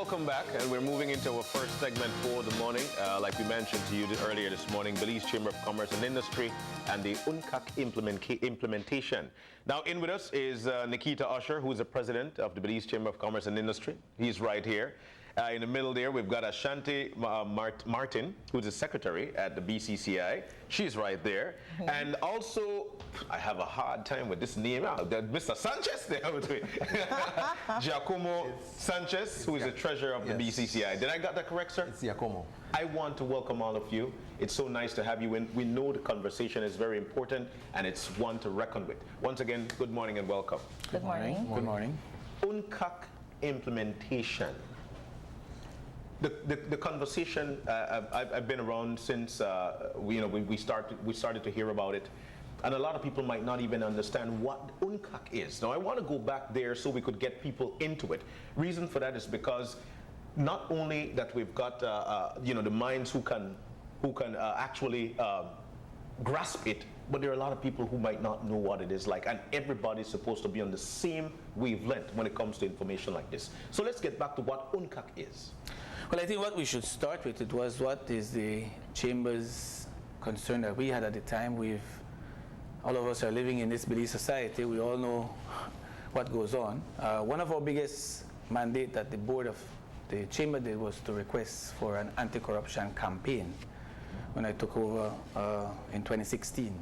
welcome back, and we're moving into our first segment for the morning. Like we mentioned to you earlier this morning, Belize Chamber of Commerce and Industry and the UNCAC implementation. Now, in with us is Nikita Usher, who's the president of the Belize Chamber of Commerce and Industry. He's right here. In the middle there, we've got Ashanti Martin, who's the secretary at the BCCI. She's right there. And also, I have a hard time with this name out. Mr. Sanchez there with me. Giacomo Sanchez, who is the treasurer of the BCCI. Did I get that correct, sir? It's Giacomo. I want to welcome all of you. It's so nice to have you in. We know the conversation is very important, and it's one to reckon with. Once again, good morning and welcome. Good morning. Good morning. UNCAC implementation. The conversation, I've been around since we started to hear about it, and a lot of people might not even understand what UNCAC is. Now I want to go back there so we could get people into it. Reason for that is because not only that we've got the minds who can actually grasp it, but there are a lot of people who might not know what it is like, and everybody's supposed to be on the same wavelength when it comes to information like this. So let's get back to what UNCAC is. Well, I think what we should start with, it was what is the Chamber's concern that we had at the time. All of us are living in this Belize society. We all know what goes on. One of our biggest mandate that the board of the Chamber did was to request for an anti-corruption campaign when I took over in 2016.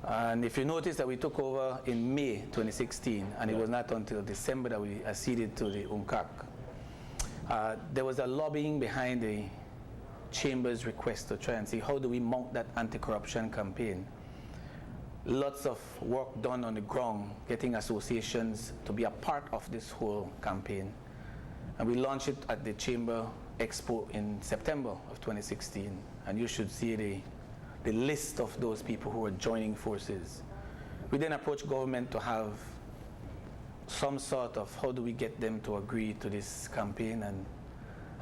And if you notice that we took over in May 2016, and it was not until December that we acceded to the UNCAC. There was a lobbying behind the Chamber's request to try and see how do we mount that anti-corruption campaign. Lots of work done on the ground, getting associations to be a part of this whole campaign. And we launched it at the Chamber Expo in September of 2016. And you should see the list of those people who were joining forces. We then approached government to have some sort of how do we get them to agree to this campaign, and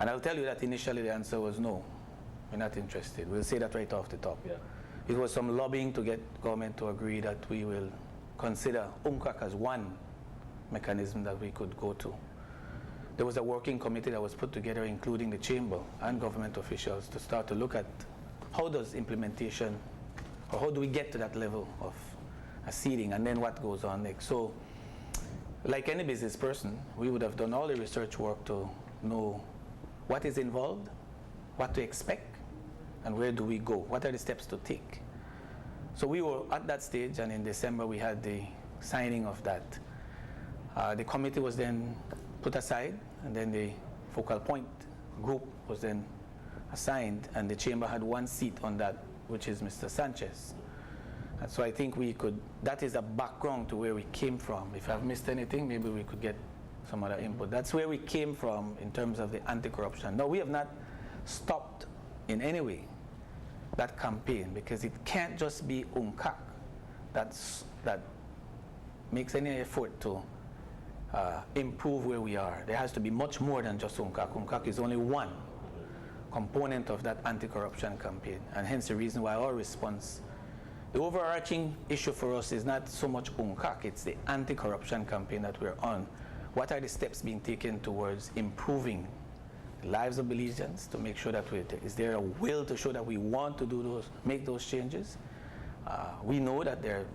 I'll tell you that initially the answer was no, we're not interested. We'll say that right off the top. Yeah. It was some lobbying to get government to agree that we will consider UNCAC as one mechanism that we could go to. There was a working committee that was put together, including the Chamber and government officials, to start to look at how does implementation, or how do we get to that level of acceding, and then what goes on next. So, like any business person, we would have done all the research work to know what is involved, what to expect, and where do we go? What are the steps to take? So we were at that stage, and in December we had the signing of that. The committee was then put aside, and then the focal point group was then assigned, and the Chamber had one seat on that, which is Mr. Sanchez. And so I think that is a background to where we came from. If I've missed anything, maybe we could get some other input. That's where we came from in terms of the anti-corruption. No, we have not stopped in any way that campaign, because it can't just be UNCAC that makes any effort to improve where we are. There has to be much more than just UNCAC. UNCAC is only one component of that anti-corruption campaign, and hence the reason why our response, the overarching issue for us is not so much UNCAC, it's the anti-corruption campaign that we're on. What are the steps being taken towards improving the lives of Belizeans, to make sure that is there a will to show that we want to make those changes? We know that there are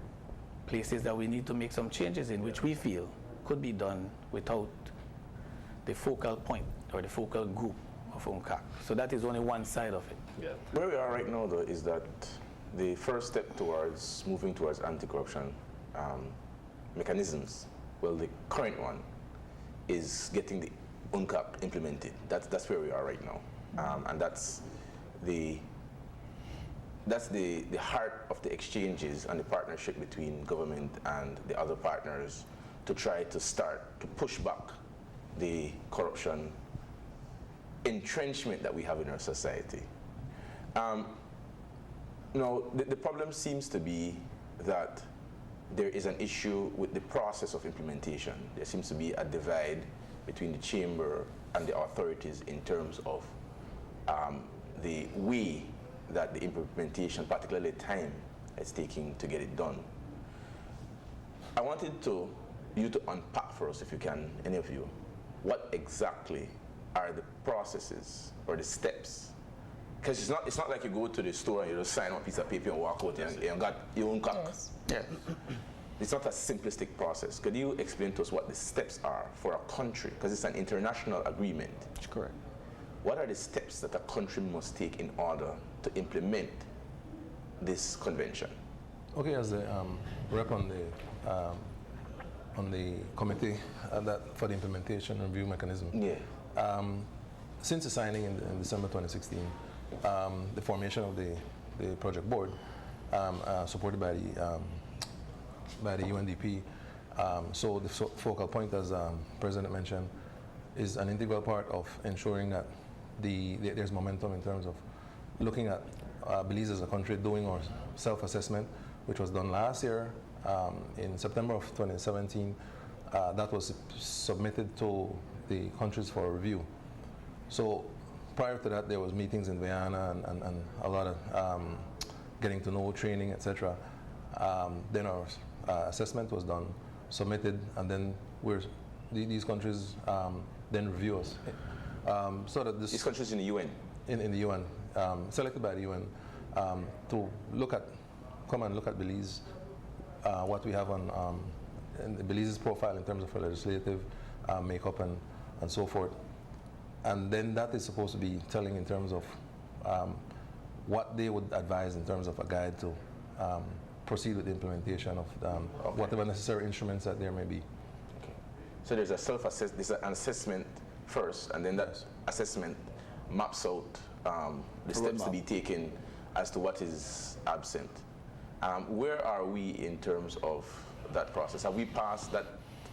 places that we need to make some changes in, which we feel could be done without the focal point or the focal group of UNCAC. So that is only one side of it. Yeah. Where we are right now, though, is that the first step towards moving towards anti-corruption mechanisms, well, the current one is getting the UNCAC implemented. That's where we are right now, and that's the heart of the exchanges and the partnership between government and the other partners to try to start to push back the corruption entrenchment that we have in our society. The problem seems to be that there is an issue with the process of implementation. There seems to be a divide between the Chamber and the authorities in terms of the way that the implementation, particularly time, is taking to get it done. I wanted you to unpack for us, if you can, any of you, what exactly are the processes or the steps? Because it's not like you go to the store and you just sign a piece of paper and walk out and you got your own UNCAC. Yes. Yeah. It's not a simplistic process. Could you explain to us what the steps are for a country? Because it's an international agreement. That's correct. What are the steps that a country must take in order to implement this convention? Okay, as the rep on the committee for the implementation review mechanism. Yeah. Since the signing in December 2016, the formation of the project board, supported by the UNDP. So the focal point, as President mentioned, is an integral part of ensuring that there's momentum in terms of looking at Belize as a country doing our self-assessment, which was done last year in September of 2017. That was submitted to the countries for review. So prior to that, there was meetings in Vienna and a lot of getting to know, training, etc. Then our assessment was done, submitted, and then these countries then review us. So that These countries in the UN? In the UN, selected by the UN, to come and look at Belize, what we have on in Belize's profile in terms of legislative makeup and so forth. And then that is supposed to be telling in terms of what they would advise in terms of a guide to proceed with the implementation of whatever necessary instruments that there may be. Okay. So there's an assessment first, and then that assessment maps out the steps to be taken as to what is absent. Where are we in terms of that process? Have we passed that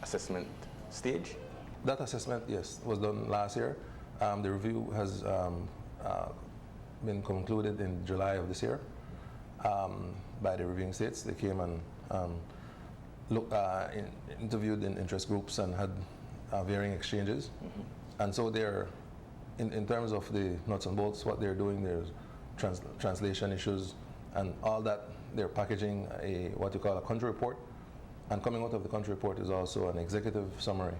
assessment stage? That assessment, yes, was done last year. The review has been concluded in July of this year by the reviewing states. They came and interviewed in interest groups and had varying exchanges. And so they're, in terms of the nuts and bolts, what they're doing, there's translation issues and all that. They're packaging what you call a country report. And coming out of the country report is also an executive summary,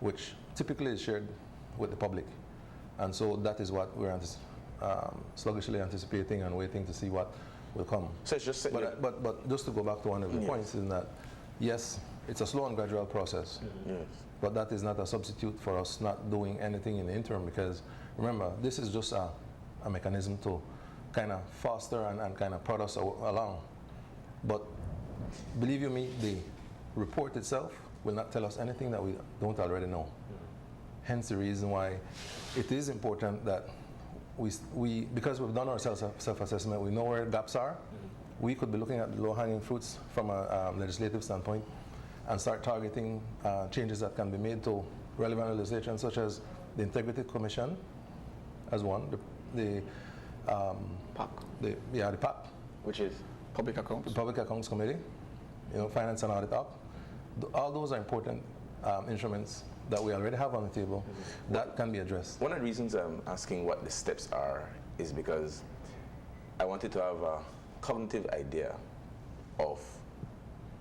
which typically is shared with the public. And so that is what we're sluggishly anticipating and waiting to see what will come. So it's just but just to go back to one of the points is that, yes, it's a slow and gradual process. Yes. But that is not a substitute for us not doing anything in the interim, because remember, this is just a mechanism to kind of foster and kind of prod us along. But believe you me, the report itself will not tell us anything that we don't already know. Hence the reason why it is important that we because we've done our self-assessment, we know where gaps are. We could be looking at the low-hanging fruits from a legislative standpoint and start targeting changes that can be made to relevant legislation, such as the Integrity Commission as one, the PAC. The PAC, which is Public Accounts. the Public Accounts Committee, Finance and Audit Up. All those are important instruments that we already have on the table that can be addressed. One of the reasons I'm asking what the steps are is because I wanted to have a cognitive idea of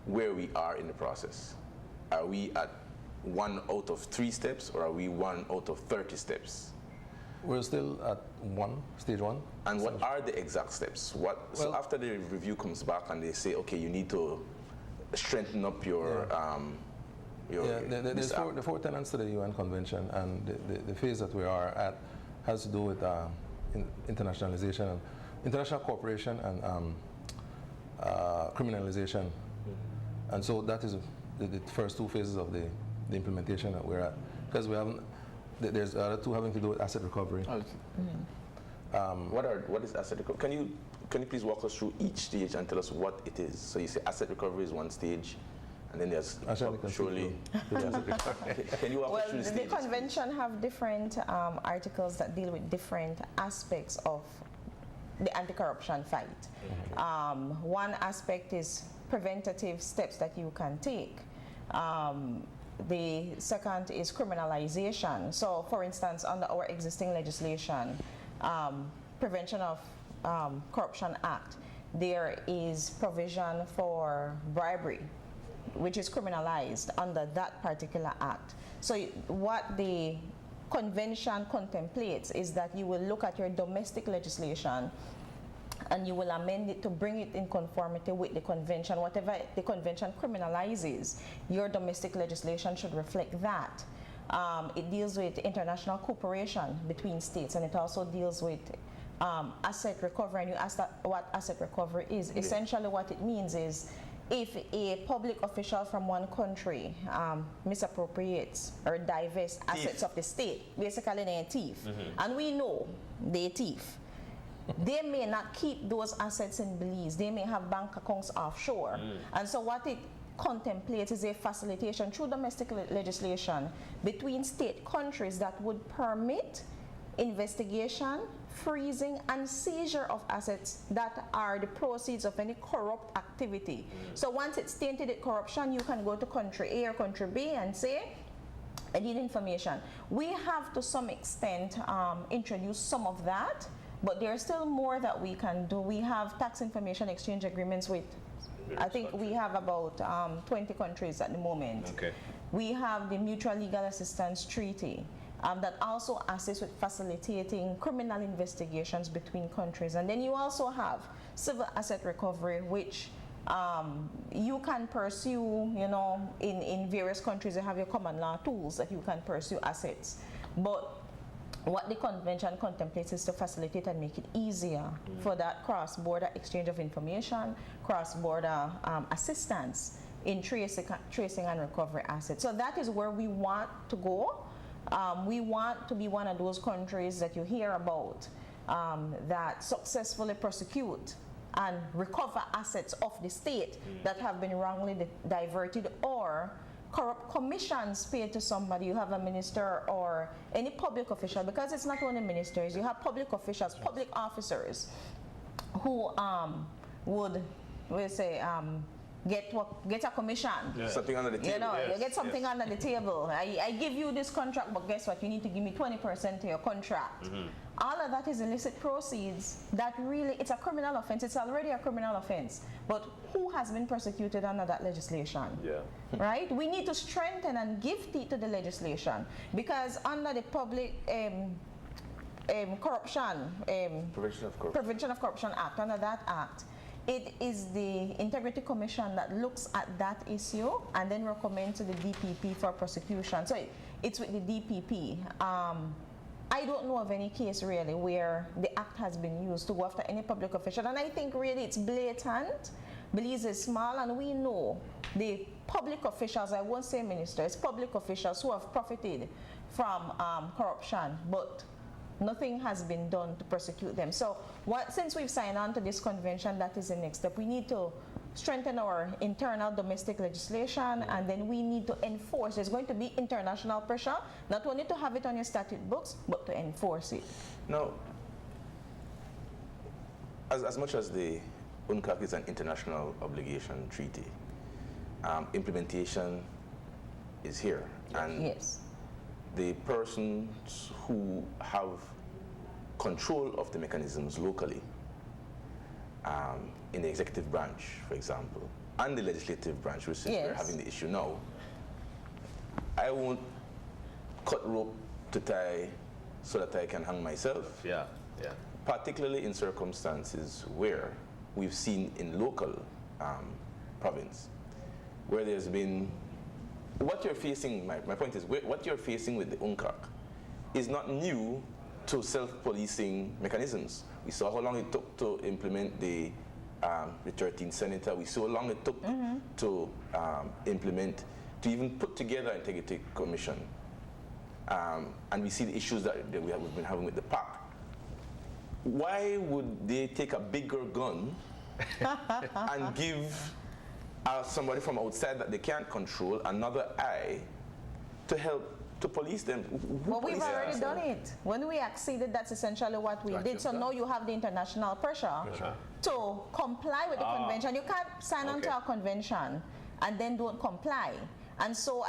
where we are in the process. Are we at 1 out of 3 steps, or are we 1 out of 30 steps? We're still at stage one. And what are the exact steps? So after the review comes back and they say, okay, you need to strengthen up your there's the 4 tenets to the UN Convention, and the phase that we are at has to do with internationalization, international cooperation, and criminalization. And so that is the first 2 phases of the implementation that we're at, because we haven't. There's the other 2 having to do with asset recovery. What is asset recovery? Can you please walk us through each stage and tell us what it is? So you say asset recovery is one stage, and then there's surely. Can you walk us through the stages? The convention have different articles that deal with different aspects of the anti-corruption fight. One aspect is preventative steps that you can take. The second is criminalization. So, for instance, under our existing legislation, Prevention of Corruption Act, there is provision for bribery which is criminalized under that particular act. So what the convention contemplates is that you will look at your domestic legislation and you will amend it to bring it in conformity with the convention. Whatever the convention criminalizes, your domestic legislation should reflect that. It deals with international cooperation between states, and it also deals with asset recovery. And you asked what asset recovery is. Yeah. Essentially what it means is if a public official from one country misappropriates or divests assets of the state, basically they're a thief, and we know they're a thief, they may not keep those assets in Belize. They may have bank accounts offshore. And so what it contemplates is a facilitation through domestic legislation between state countries that would permit investigation, freezing, and seizure of assets that are the proceeds of any corrupt activity. So once it's tainted with corruption, you can go to country A or country B and say, I need information. We have to some extent introduced some of that, but there's still more that we can do. We have tax information exchange agreements with, I think we have about 20 countries at the moment. Okay. We have the Mutual Legal Assistance Treaty that also assists with facilitating criminal investigations between countries. And then you also have civil asset recovery, which you can pursue, you know, in various countries. You have your common law tools that you can pursue assets. But what the convention contemplates is to facilitate and make it easier for that cross-border exchange of information, cross-border assistance in tracing and recovery assets. So that is where we want to go. We want to be one of those countries that you hear about that successfully prosecute and recover assets of the state that have been wrongly diverted, or corrupt commissions paid to somebody. You have a minister or any public official, because it's not only ministers, you have public officials, public officers who would, we'll say, get a commission. Yeah. Something under the table. You know, you get something under the table. I give you this contract, but guess what? You need to give me 20% to your contract. All of that is illicit proceeds. That really, it's a criminal offense. It's already a criminal offense. But who has been prosecuted under that legislation? Yeah. Right? We need to strengthen and give teeth to the legislation, because under the Public Prevention of Corruption Act, under that act, it is the Integrity Commission that looks at that issue and then recommends to the DPP for prosecution. So it's with the DPP. I don't know of any case really where the act has been used to go after any public official, and I think really it's blatant. Belize is small, and we know the public officials, I won't say ministers, public officials who have profited from corruption, but nothing has been done to prosecute them. So since we've signed on to this convention, that is the next step. We need to strengthen our internal domestic legislation, and then we need to enforce. There's going to be international pressure, not only to have it on your statute books, but to enforce it. Now, as much as the UNCAC is an international obligation treaty, implementation is here. And yes. The persons who have control of the mechanisms locally, in the executive branch, for example, and the legislative branch, which is we're having the issue now, I won't cut rope to tie so that I can hang myself. Yeah, yeah. Particularly in circumstances where we've seen in local province, where there's been, what you're facing, my point is, what you're facing with the UNCAC is not new to self-policing mechanisms. We saw how long it took to implement the 13th Senator. We saw how long it took to implement, to even put together an integrity commission. And we see the issues that we've been having with the PAC. Why would they take a bigger gun and give somebody from outside that they can't control another eye to help to police them? Well, we've already done it. When we acceded, that's essentially what we did. So now you have the international pressure to comply with the convention. You can't sign on to a convention and then don't comply. And so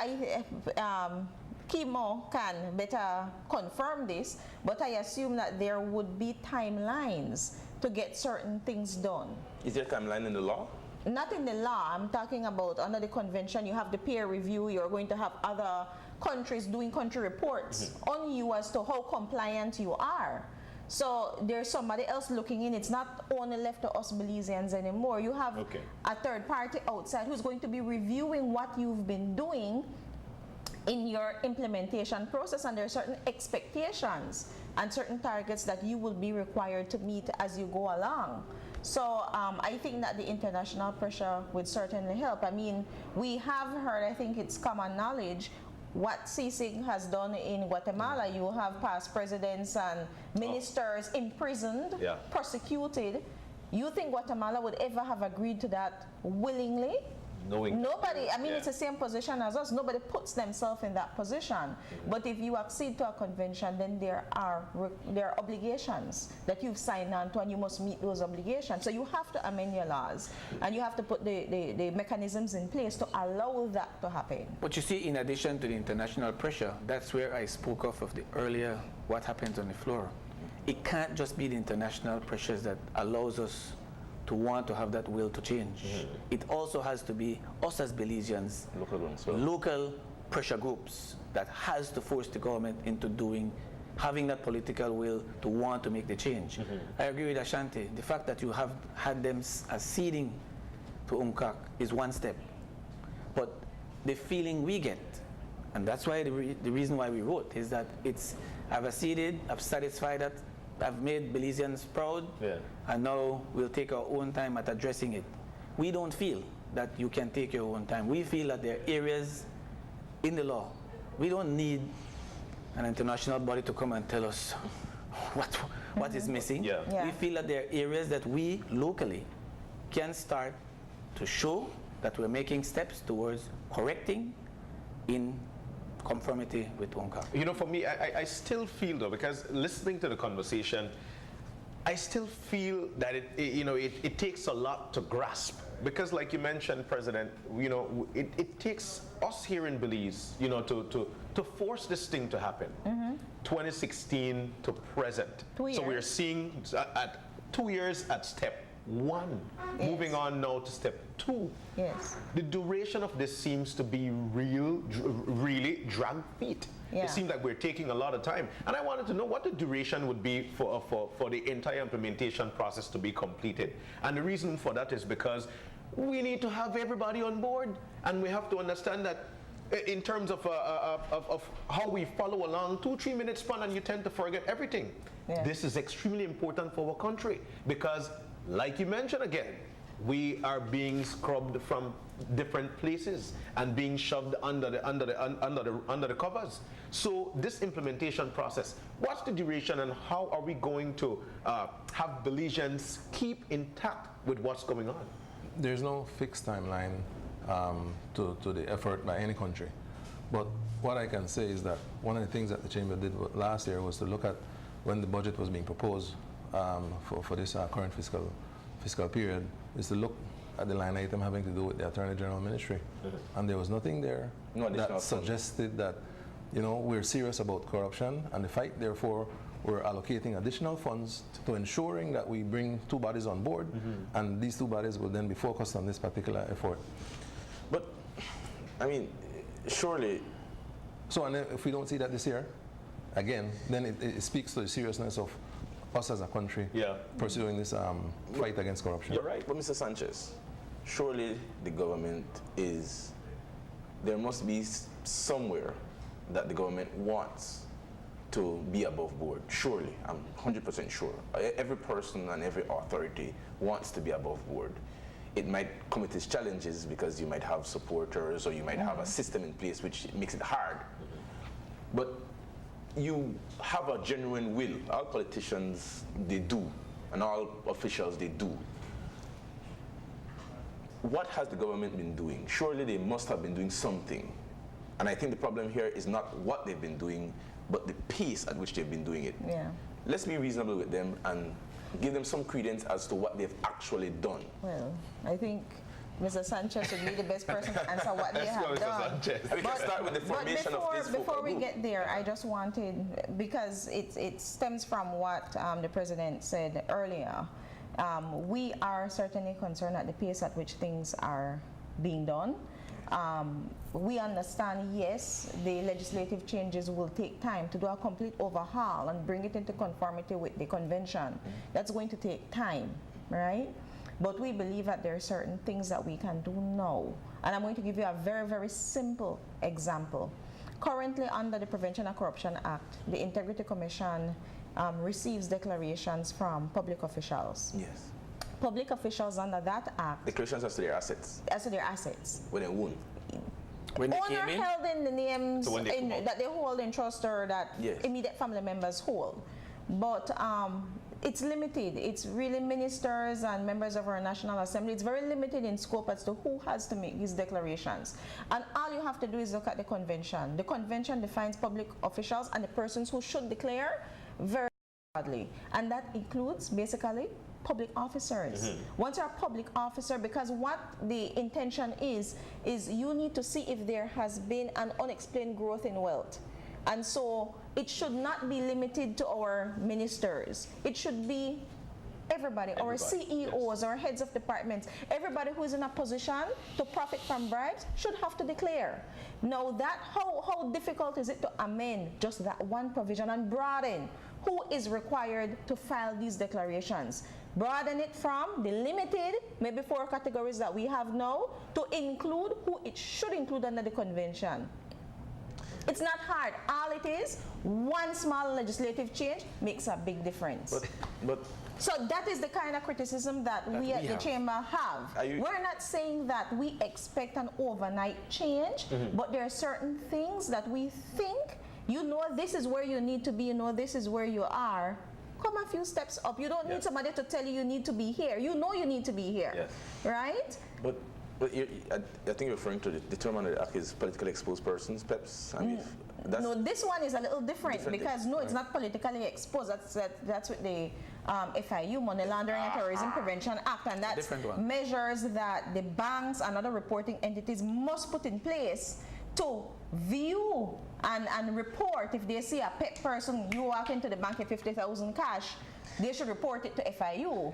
Kimo can better confirm this, but I assume that there would be timelines to get certain things done. Is there a timeline in the law? not in the law. I'm talking about under the convention, you have the peer review. You're going to have other countries doing country reports on you as to how compliant you are. So there's somebody else looking in. It's not only left to us Belizeans anymore. You have a third party outside who's going to be reviewing what you've been doing in your implementation process, and there are certain expectations and certain targets that you will be required to meet as you go along. So I think that the international pressure would certainly help. I mean, we have heard, I think it's common knowledge, what CICIG has done in Guatemala. You have past presidents and ministers imprisoned, prosecuted. You think Guatemala would ever have agreed to that willingly? Nobody, I mean, it's the same position as us. Nobody puts themselves in that position. But if you accede to a convention, then there are obligations that you've signed on to, and you must meet those obligations. So you have to amend your laws, and you have to put the mechanisms in place to allow that to happen. But you see, in addition to the international pressure, that's where I spoke of the earlier what happens on the floor. It can't just be the international pressures that allows us to want to have that will to change. It also has to be us as Belizeans, local pressure groups that has to force the government into having that political will to want to make the change. I agree with Ashanti. The fact that you have had them acceding to UNCAC is one step. But the feeling we get, and that's why the reason why we wrote, is that I've acceded, I've satisfied that, I've made Belizeans proud, and now we'll take our own time at addressing it. We don't feel that you can take your own time. We feel that there are areas in the law. We don't need an international body to come and tell us what is missing. We feel that there are areas that we locally can start to show that we're making steps towards correcting in conformity with UNCAC. You know, for me, I still feel though, because listening to the conversation, I still feel that it takes a lot to grasp. Because like you mentioned, President, it takes us here in Belize, to force this thing to happen. 2016 to present. 2 years. So we're seeing at 2 years at step 1, moving on now to step 2. Yes. The duration of this seems to be really drag feet. It seems like we're taking a lot of time. And I wanted to know what the duration would be for the entire implementation process to be completed. And the reason for that is because we need to have everybody on board, and we have to understand that in terms of how we follow along, 2-3 minutes span and you tend to forget everything. This is extremely important for our country because, like you mentioned again, we are being scrubbed from different places and being shoved under the covers. So this implementation process, what's the duration and how are we going to have Belizeans keep intact with what's going on? There's no fixed timeline to the effort by any country. But what I can say is that one of the things that the Chamber did last year was to look at when the budget was being proposed for this current fiscal period, is to look at the line item having to do with the Attorney General Ministry. And there was nothing there that suggested that we're serious about corruption and the fight, therefore we're allocating additional funds to ensuring that we bring 2 bodies on board, and these 2 bodies will then be focused on this particular effort. But, I mean, surely... So, and if we don't see that this year, again, then it speaks to the seriousness of us as a country pursuing this fight against corruption. You're right. But Mr. Sanchez, surely the government there must be somewhere that the government wants to be above board. Surely, I'm 100% sure. Every person and every authority wants to be above board. It might come with its challenges because you might have supporters or you might have a system in place which makes it hard. But you have a genuine will. All politicians, they do, and all officials, they do. What has the government been doing? Surely they must have been doing something. And I think the problem here is not what they've been doing, but the pace at which they've been doing it. Let's be reasonable with them and give them some credence as to what they've actually done. Well, I think Mr. Sanchez would be the best person to answer what they have done. We can start with the formation of this before we get there, I just wanted, because it stems from what the President said earlier, We are certainly concerned at the pace at which things are being done. We understand, yes, the legislative changes will take time to do a complete overhaul and bring it into conformity with the convention. That's going to take time, right? But we believe that there are certain things that we can do now. And I'm going to give you a very, very simple example. Currently, under the Prevention of Corruption Act, the Integrity Commission receives declarations from public officials. Yes. Public officials under that act. Declarations as to their assets. As to their assets. When they won. When they Owner came in? held in the names So when they come out. that they hold in trust or that Yes. immediate family members hold. But it's limited. It's really ministers and members of our National Assembly. It's very limited in scope as to who has to make these declarations. And all you have to do is look at the convention. The convention defines public officials and the persons who should declare very broadly. And that includes basically public officers. Once you're a public officer, because what the intention is you need to see if there has been an unexplained growth in wealth. And so it should not be limited to our ministers. It should be everybody, our CEOs, our heads of departments, everybody who is in a position to profit from bribes should have to declare. Now that, how difficult is it to amend just that one provision and broaden who is required to file these declarations? Broaden it from the limited, maybe 4 categories that we have now, to include who it should include under the convention. It's not hard. All it is, one small legislative change makes a big difference. So that is the kind of criticism that we at the chamber have. We're not saying that we expect an overnight change, but there are certain things that we think, you know, this is where you need to be, you know, this is where you are. Come a few steps up. You don't need somebody to tell you you need to be here. You know you need to be here, right? But I think you're referring to the term under the act is politically exposed persons, PEPs. I mean, no, this one is a little different because no, it's not politically exposed. That's with the FIU, Money Laundering and Terrorism Prevention Act, and that measures that the banks and other reporting entities must put in place to view and report if they see a PEP person. You walk into the bank with 50,000 cash, they should report it to FIU.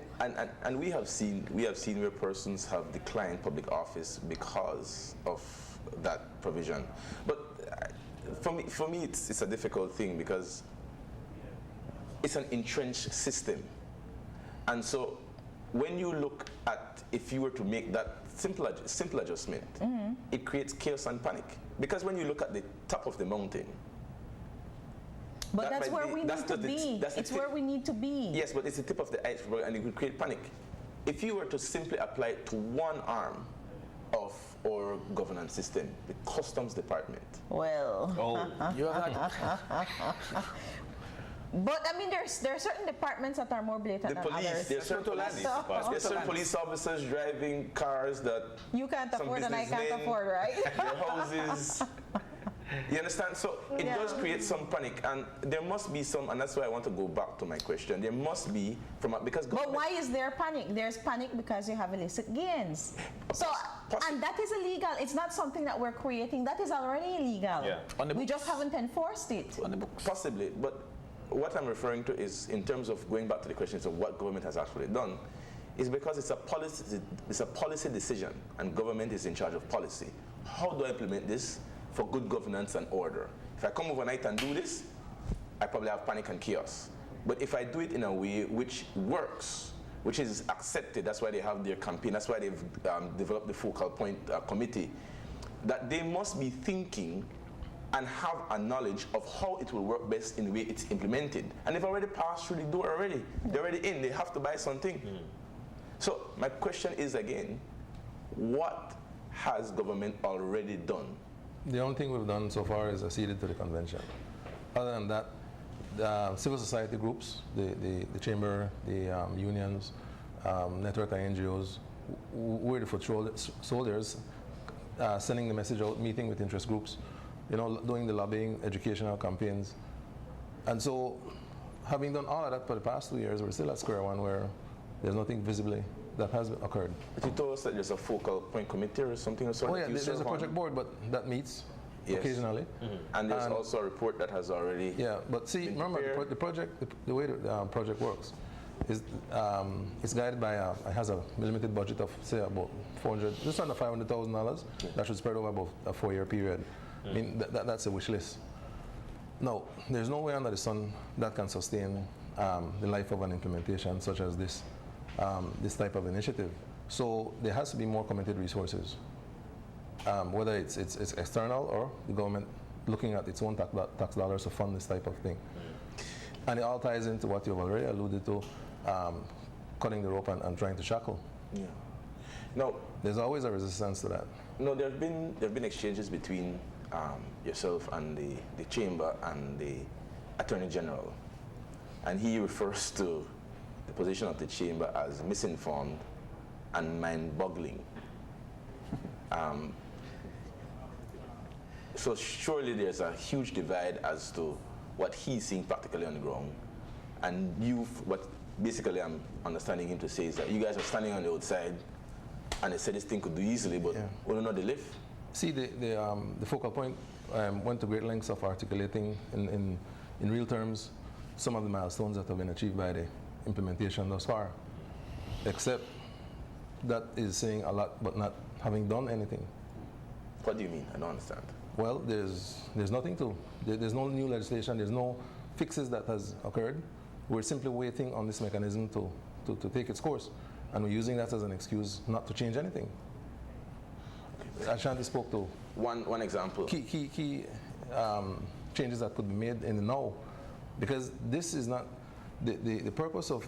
And we have seen where persons have declined public office because of that provision. But for me it's a difficult thing because it's an entrenched system. And so when you look at, if you were to make that simple adjustment, it creates chaos and panic. Because when you look at the top of the mountain, but that's where we need to be. It's where we need to be. Yes, but it's the tip of the iceberg and it will create panic. If you were to simply apply it to one arm of our governance system, the customs department. Well, you are not. But I mean, there are certain departments that are more blatant than others. There's certain police officers driving cars that you can't afford and I can't afford, right? Their houses. You understand? So it does create some panic, and there must be some, and that's why I want to go back to my question. There must be because. But why is there panic? There's panic because you have illicit gains. So and that is illegal. It's not something that we're creating. That is already illegal. Yeah. We just haven't enforced it. On the books. Possibly, but what I'm referring to is, in terms of going back to the questions of what government has actually done, is because it's a policy decision, and government is in charge of policy. How do I implement this for good governance and order? If I come overnight and do this, I probably have panic and chaos. But if I do it in a way which works, which is accepted, that's why they have their campaign, that's why they've developed the focal point committee, that they must be thinking and have a knowledge of how it will work best in the way it's implemented. And they've already passed through the door already. They're already in, they have to buy something. So my question is again, what has government already done? The only thing we've done so far is acceded to the convention. Other than that, the civil society groups, the chamber, the unions, network of NGOs, we're the foot soldiers, sending the message out, meeting with interest groups, you know, doing the lobbying, educational campaigns. And so, having done all of that for the past 2 years, we're still at square one where there's nothing visibly that has occurred. But you told us that there's a focal point committee or something or sort. Oh yeah, there's a project board, but that meets occasionally. And there's also a report that has already but see, remember the project, the way the project works, It's guided by, it has a limited budget of, say, about just under $500,000. That should spread over about a 4-year period. I mean, that's a wish list. Now, there's no way under the sun that can sustain the life of an implementation such as this, this type of initiative. So there has to be more committed resources, whether it's external or the government looking at its own tax dollars to fund this type of thing. And it all ties into what you've already alluded to, cutting the rope and trying to shackle. Yeah. Now, there's always a resistance to that. No, there have been exchanges between yourself and the chamber and the Attorney General, and he refers to the position of the chamber as misinformed and mind-boggling. So surely there's a huge divide as to what he's seeing practically on the ground, and what basically I'm understanding him to say is that you guys are standing on the outside, and they said this thing could do easily, but we don't know the lift. See, the focal point went to great lengths of articulating in real terms some of the milestones that have been achieved by the implementation thus far, except that is saying a lot but not having done anything. What do you mean? I don't understand. Well, there's nothing to, there's no new legislation, there's no fixes that has occurred. We're simply waiting on this mechanism to take its course, and we're using that as an excuse not to change anything. Ashanti spoke to one example. Key changes that could be made in the now, because this is not the purpose of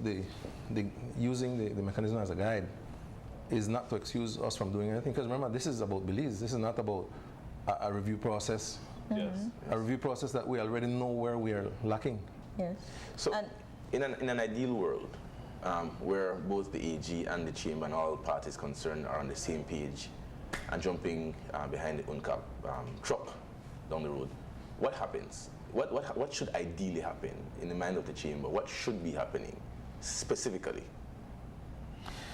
using the mechanism as a guide is not to excuse us from doing anything. Because remember, this is about Belize. This is not about a review process. Yes. A review process that we already know where we are lacking. Yes. So, in an ideal world, where both the AG and the chamber and all parties concerned are on the same page and jumping behind the UNCAC truck down the road, what happens? What should ideally happen in the mind of the chamber? What should be happening specifically?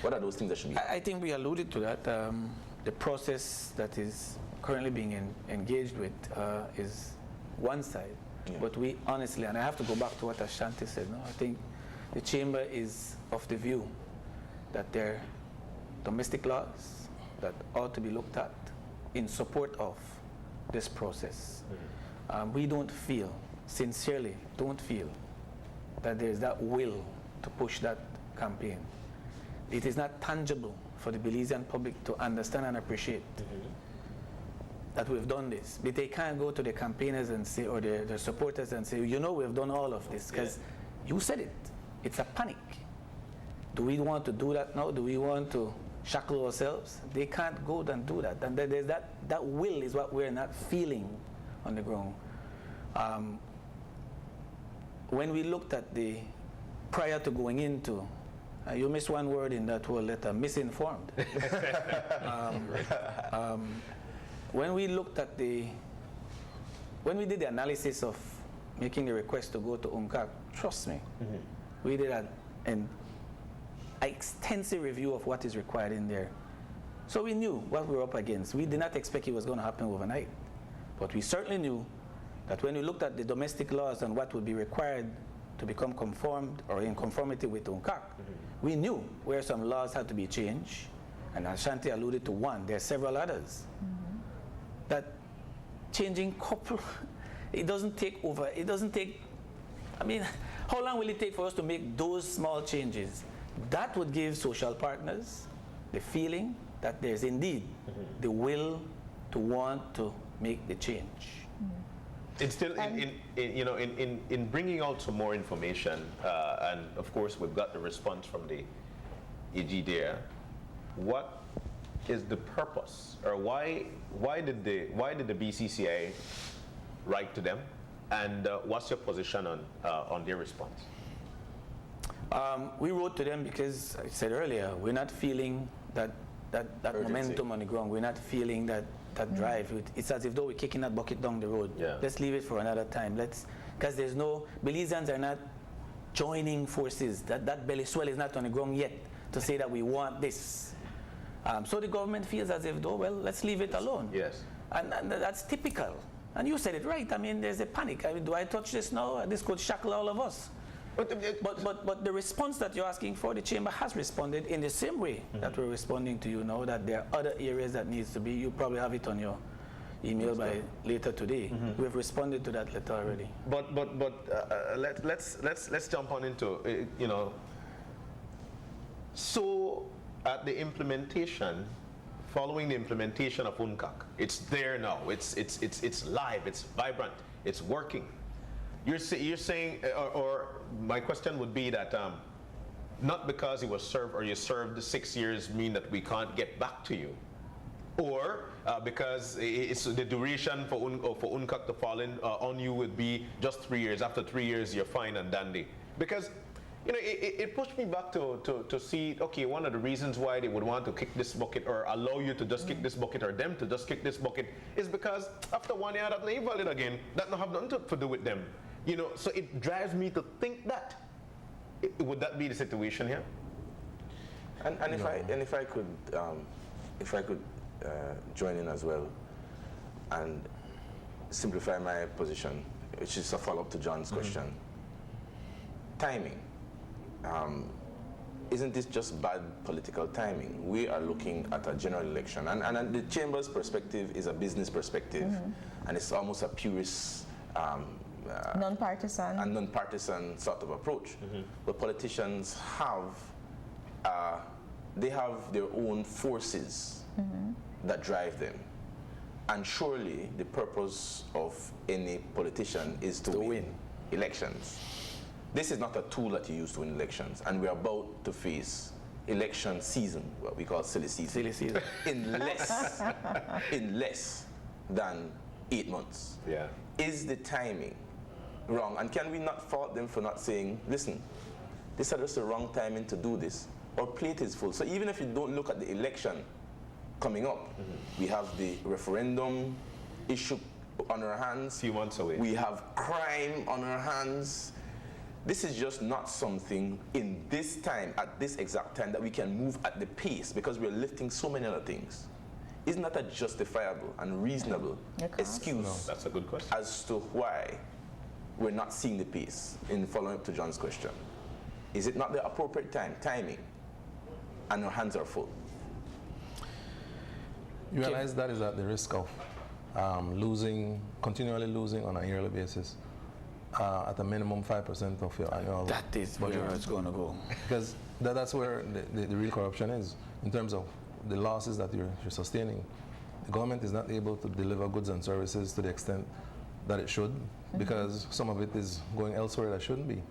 What are those things that should be happening? I think we alluded to that. The process that is currently being engaged with is one side. Yeah. But we honestly, and I have to go back to what Ashanti said, no? I think the chamber is of the view that there are domestic laws that ought to be looked at in support of this process. We don't feel, sincerely don't feel, that there's that will to push that campaign. It is not tangible for the Belizean public to understand and appreciate that we've done this. But they can't go to the campaigners and say, or their supporters and say, you know, we've done all of this, because you said it. It's a panic. Do we want to do that now? Do we want to shackle ourselves? They can't go and do that. And there's that will is what we're not feeling on the ground. When we looked at prior to going into, you missed one word in that whole letter, misinformed. When we looked at when we did the analysis of making the request to go to UNCAC, trust me, we did an extensive review of what is required in there. So we knew what we were up against. We did not expect it was going to happen overnight. But we certainly knew that when we looked at the domestic laws and what would be required to become conformed or in conformity with UNCAC, we knew where some laws had to be changed. And Ashanti alluded to one. There are several others. That changing couple, it doesn't take, I mean, how long will it take for us to make those small changes? That would give social partners the feeling that there's indeed the will to want to make the change. It's still in bringing out some more information, and of course we've got the response from the AG there. What is the purpose, or why did the BCCI write to them, and what's your position on their response? We wrote to them because I said earlier, we're not feeling that momentum on the ground. We're not feeling that drive. It's as if though we're kicking that bucket down the road. Yeah. Let's leave it for another time. Because there's no, Belizeans are not joining forces. That belly swell is not on the ground yet to say that we want this. So the government feels as if though, well, let's leave it alone. Yes. And that's typical. And you said it right. I mean, there's a panic. I mean, do I touch this now? This could shackle all of us. But the response that you're asking for, the chamber has responded in the same way that we're responding to you now, that there are other areas that needs to be. You probably have it on your email by later today. We've responded to that letter already. But let's jump on into So at the implementation, following the implementation of UNCAC, it's there now. It's live. It's vibrant. It's working. You're saying, or my question would be that not because he was served or you served 6 years mean that we can't get back to you, or because it's the duration for UNCAC to fall in on you would be just 3 years. After 3 years, you're fine and dandy. Because it pushed me back to see, okay, one of the reasons why they would want to kick this bucket or allow you to just kick this bucket or them to just kick this bucket is because after 1 year that they valid again, that don't have nothing to do with them. So it drives me to think that. Would that be the situation here? And if I could join in as well and simplify my position, which is a follow-up to John's question. Timing. Isn't this just bad political timing? We are looking at a general election, and the chamber's perspective is a business perspective, and it's almost a purist non-partisan sort of approach. But politicians have their own forces that drive them, and surely the purpose of any politician is to win elections. This is not a tool that you use to win elections, and we're about to face election season, what we call silly season. Silly season. in less than 8 months. Yeah. Is the timing wrong? And can we not fault them for not saying, listen, this is just the wrong timing to do this? Our plate is full. So even if you don't look at the election coming up, we have the referendum issue on our hands. Few months away. We have crime on our hands. This is just not something in this time, at this exact time, that we can move at the pace because we're lifting so many other things. Isn't that a justifiable and reasonable excuse? No, that's a good question. As to why we're not seeing the pace in following up to John's question? Is it not the appropriate timing, and our hands are full? You realize that is at the risk of continually losing on a yearly basis. At a minimum 5% of your annual That is budget. where it's going to go. Because that's where the real corruption is, in terms of the losses that you're sustaining. The government is not able to deliver goods and services to the extent that it should, because some of it is going elsewhere that shouldn't be.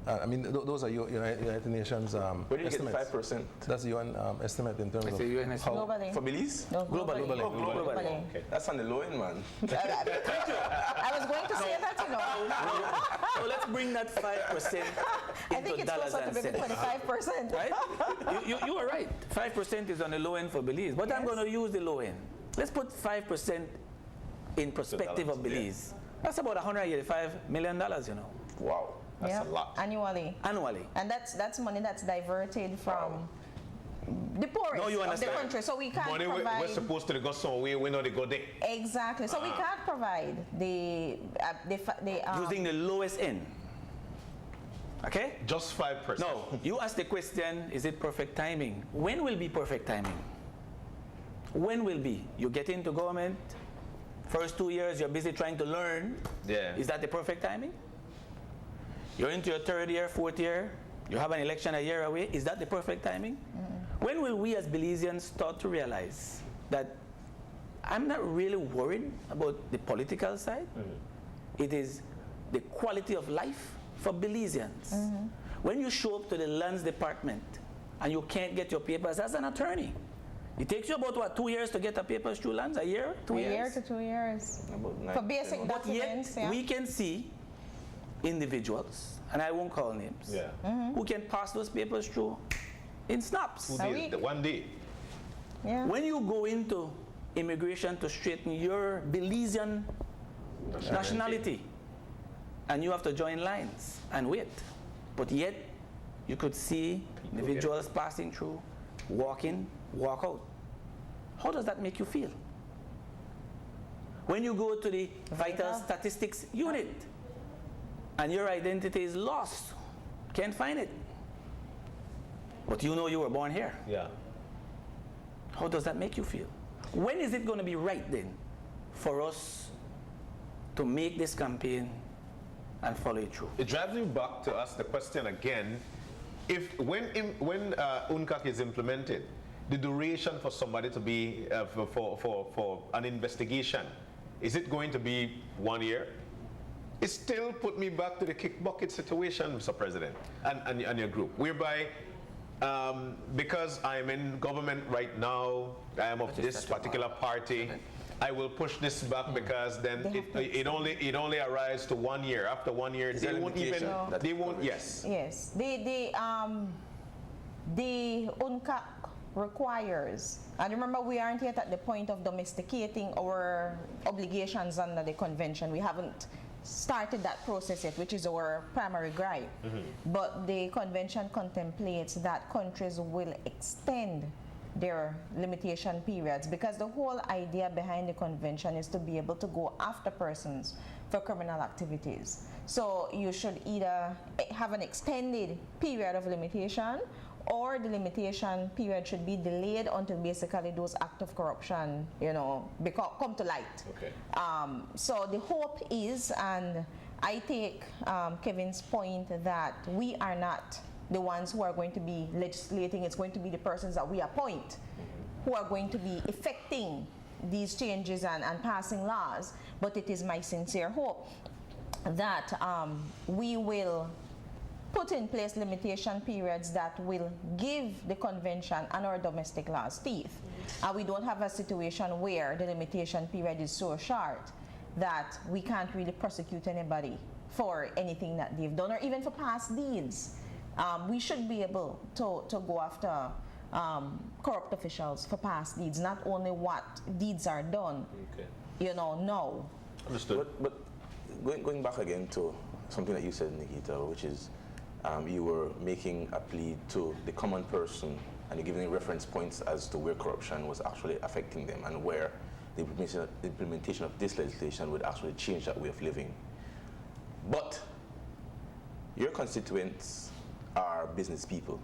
I mean, those are United Nations Where do you estimates. get the 5%? That's the UN estimate in terms I of say UN estimate. how Globally. For Belize? No, Globally. Globally. Okay. That's on the low end, man. I was going to say that, So let's bring that 5% I think into it's dollars closer to and maybe cents. 25%. Right? You are right. 5% is on the low end for Belize, but I'm Yes. going to use the low end. Let's put 5% in perspective of Belize. That's about $185 million, Wow. That's a lot. Annually. And that's money that's diverted from the poorest No, you of the understand. country. So we can't Money provide. we're supposed to go somewhere, we know they go there. Exactly. So we can't provide the using the lowest end. Okay? Just 5%. No, you asked the question, is it perfect timing? When will be perfect timing? When will be? You get into government, first 2 years you're busy trying to learn. Yeah. Is that the perfect timing? You're into your 3rd year, 4th year, you have an election a year away. Is that the perfect timing? When will we as Belizeans start to realize that I'm not really worried about the political side? It is the quality of life for Belizeans. When you show up to the lands department and you can't get your papers as an attorney, it takes you about 2 years to get the papers through lands? A year? 2 a years? year to 2 years. For basic But yet, documents, yeah. we can see individuals, and I won't call names, Yeah. who can pass those papers through in snaps. 2 A days, week. 1 day. Yeah. When you go into immigration to straighten your Belizean nationality, and you have to join lines and wait, but yet you could see individuals passing through, walk in, walk out. How does that make you feel? When you go to the vital statistics unit, and your identity is lost. Can't find it. But you know you were born here. Yeah. How does that make you feel? When is it going to be right then for us to make this campaign and follow it through? It drives me back to ask the question again. If when UNCAC is implemented, the duration for somebody to be for an investigation, is it going to be 1 year? It still put me back to the kick bucket situation, Mr. President, and your group, whereby because I'm in government right now, I am of this particular party, I will push this back because then it only arrives to 1 year. After 1 year, they won't even, they won't, yes. Yes, the UNCAC requires, and remember we aren't yet at the point of domesticating our obligations under the convention. We haven't started that process yet, which is our primary gripe. But the convention contemplates that countries will extend their limitation periods, because the whole idea behind the convention is to be able to go after persons for criminal activities. So you should either have an extended period of limitation, or the limitation period should be delayed until basically those acts of corruption, you know, come to light. Okay. So the hope is, and I take Kevin's point that we are not the ones who are going to be legislating. It's going to be the persons that we appoint who are going to be effecting these changes and passing laws. But it is my sincere hope that we will put in place limitation periods that will give the convention and our domestic laws teeth. And we don't have a situation where the limitation period is so short that we can't really prosecute anybody for anything that they've done, or even for past deeds. We should be able to go after corrupt officials for past deeds, not only what deeds are done, you know, no. Understood. But going back again to something that you said, Nikita, which is you were making a plea to the common person, and you're giving reference points as to where corruption was actually affecting them and where the implementation of this legislation would actually change that way of living. But your constituents are business people,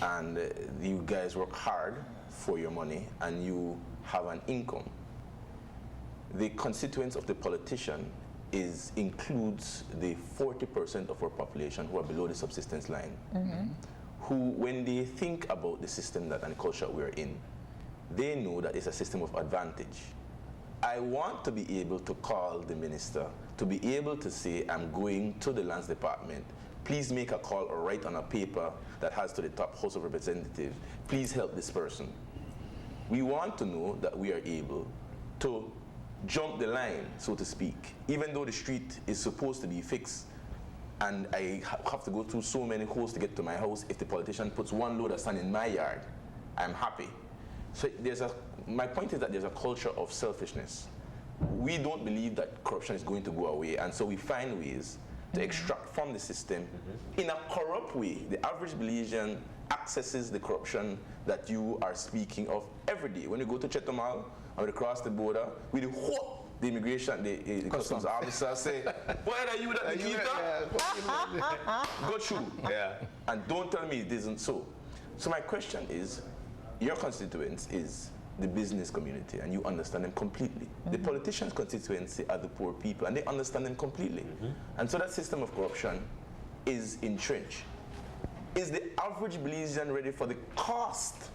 and you guys work hard for your money and you have an income. The constituents of the politician includes the 40% of our population who are below the subsistence line, who, when they think about the system and culture we're in, they know that it's a system of advantage. I want to be able to call the minister, to be able to say, I'm going to the lands department, please make a call or write on a paper that has to the top House of Representatives, please help this person. We want to know that we are able to jump the line, so to speak, even though the street is supposed to be fixed and I have to go through so many holes to get to my house. If the politician puts one load of sand in my yard, I'm happy. So my point is that there's a culture of selfishness. We don't believe that corruption is going to go away, and so we find ways to extract from the system in a corrupt way. The average Belizean accesses the corruption that you are speaking of every day. When you go to Chetomal, or we cross the border, we hope the immigration, the customs officer say, where are you, that Nikita? Go through. Yeah. And don't tell me it isn't so. So my question is, your constituents is the business community, and you understand them completely. The politicians' constituency are the poor people, and they understand them completely. And so that system of corruption is entrenched. Is the average Belizean ready for the cost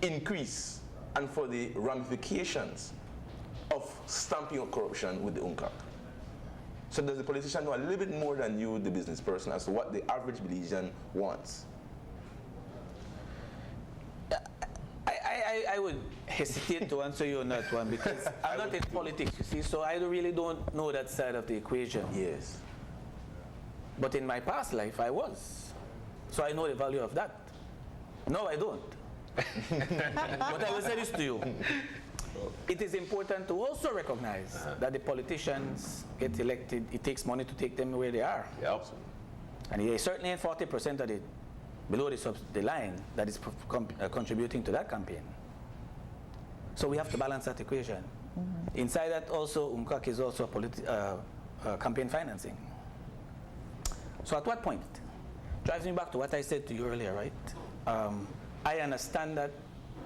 increase and for the ramifications of stamping of corruption with the UNCAC? So does the politician know a little bit more than you, the business person, as to what the average Belizean wants? I would hesitate to answer you on that one, because I'm not in politics, you see, so I really don't know that side of the equation. Yes. But in my past life, I was. So I know the value of that. No, I don't. But I will say this to you. It is important to also recognize that the politicians get elected. It takes money to take them where they are. Yep. And they certainly ain't 40% of it below the line that is contributing to that campaign. So we have to balance that equation. Inside that also, UNCAC is also campaign financing. So at what point? Drives me back to what I said to you earlier, right? I understand that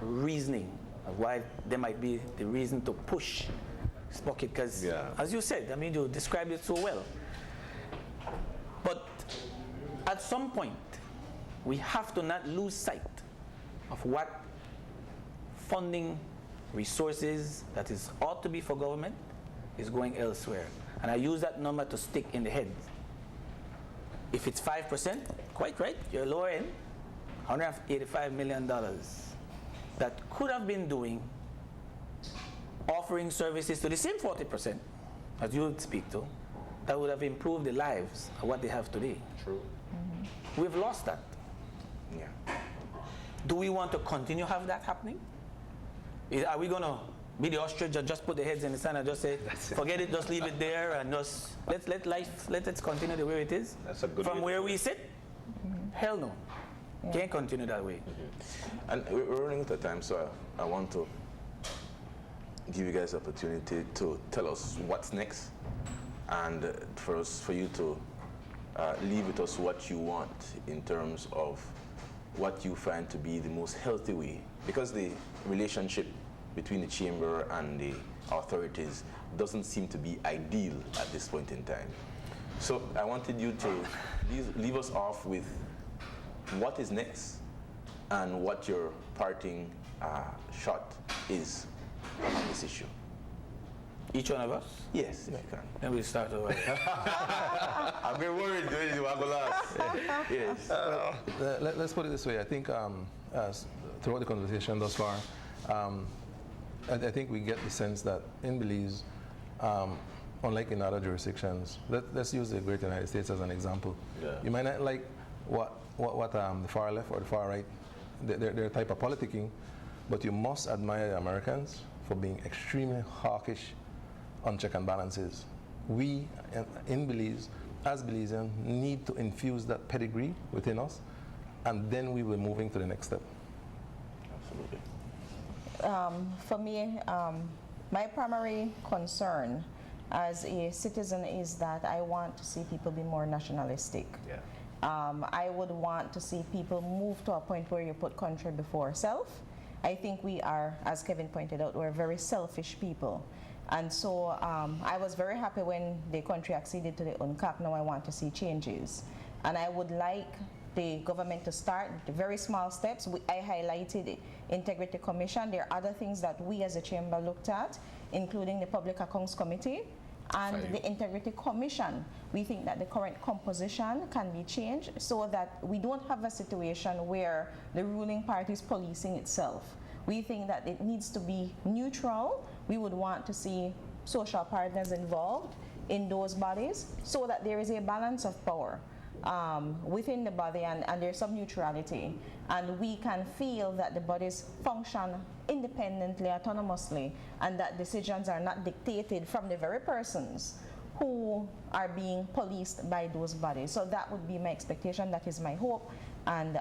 reasoning of why there might be the reason to push this bucket, because as you said, I mean, you described it so well. But at some point, we have to not lose sight of what funding resources that is ought to be for government is going elsewhere. And I use that number to stick in the head. If it's 5%, quite right, you're lower end, $185 million that could have been doing offering services to the same 40% as you would speak to, that would have improved the lives of what they have today. True. We've lost that. Yeah. Do we want to continue to have that happening? Are we going to be the ostrich that just put the heads in the sand and just say, forget it, just leave it there, and just let it continue the way it is? That's a good From way where we sit? Hell no. Can't continue that way. And we're running out of time, so I want to give you guys the opportunity to tell us what's next, and for you to leave with us what you want in terms of what you find to be the most healthy way, because the relationship between the chamber and the authorities doesn't seem to be ideal at this point in time. So I wanted you to leave us off with what is next and what your parting shot is on this issue. Each one of us? Yes, if you can. Then we'll start over. I've been worried when you are going last. Yes. Let's put it this way. I think throughout the conversation thus far, I think we get the sense that in Belize, unlike in other jurisdictions, let's use the Great United States as an example. You might not like what the far left or the far right, their type of politicking, but you must admire the Americans for being extremely hawkish on check and balances. We in Belize, as Belizeans, need to infuse that pedigree within us, and then we will moving to the next step. Absolutely. For me, my primary concern as a citizen is that I want to see people be more nationalistic. Yeah. I would want to see people move to a point where you put country before self. I think we are, as Kevin pointed out, we're very selfish people. And so I was very happy when the country acceded to the UNCAC. Now I want to see changes. And I would like the government to start the very small steps. I highlighted the Integrity Commission. There are other things that we as a chamber looked at, including the Public Accounts Committee and the Integrity Commission. We think that the current composition can be changed so that we don't have a situation where the ruling party is policing itself. We think that it needs to be neutral. We would want to see social partners involved in those bodies so that there is a balance of power within the body, and there's some neutrality, and we can feel that the bodies function independently, autonomously, and that decisions are not dictated from the very persons who are being policed by those bodies. So that would be my expectation, that is my hope, and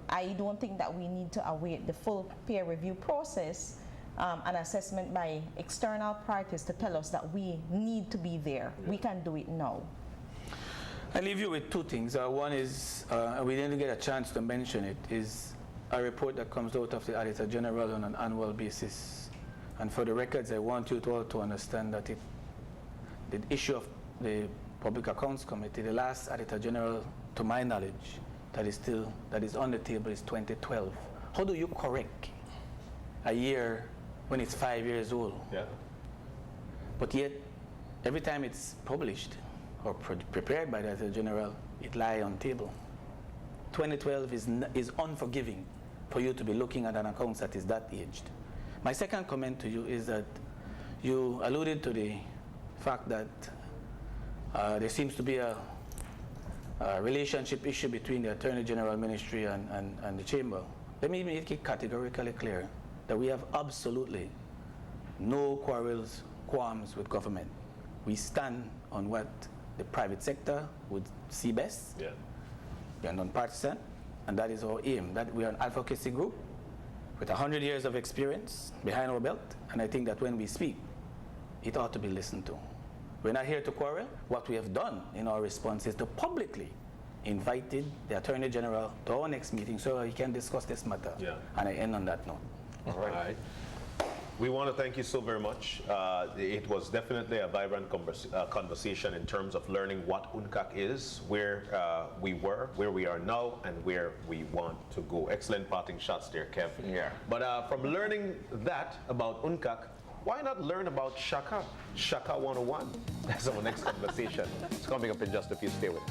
I don't think that we need to await the full peer review process, an assessment by external parties to tell us that we need to be there. We can do it now. I leave you with two things. One is, we didn't get a chance to mention it, is a report that comes out of the Auditor General on an annual basis. And for the records, I want you to all to understand that the issue of the Public Accounts Committee, the last Auditor General, to my knowledge, that is on the table is 2012. How do you correct a year when it's 5 years old? Yeah. But yet, every time it's published or prepared by the Auditor General, it lies on table. 2012 is unforgiving for you to be looking at an account that is that aged. My second comment to you is that you alluded to the fact that there seems to be a relationship issue between the Attorney General Ministry and the Chamber. Let me make it categorically clear that we have absolutely no qualms with government. We stand on what the private sector would see best. Yeah. We are non-partisan, and that is our aim. That we are an advocacy group with 100 years of experience behind our belt, and I think that when we speak, it ought to be listened to. We're not here to quarrel. What we have done in our response is to publicly invited the Attorney General to our next meeting so he can discuss this matter. Yeah. And I end on that note. All right. We want to thank you so very much. It was definitely a vibrant conversation in terms of learning what UNCAC is, where we were, where we are now, and where we want to go. Excellent parting shots there, Kev. Yeah. But from learning that about UNCAC, why not learn about Shaka? Shaka 101. That's our next conversation. It's coming up in just a few. Stay with us.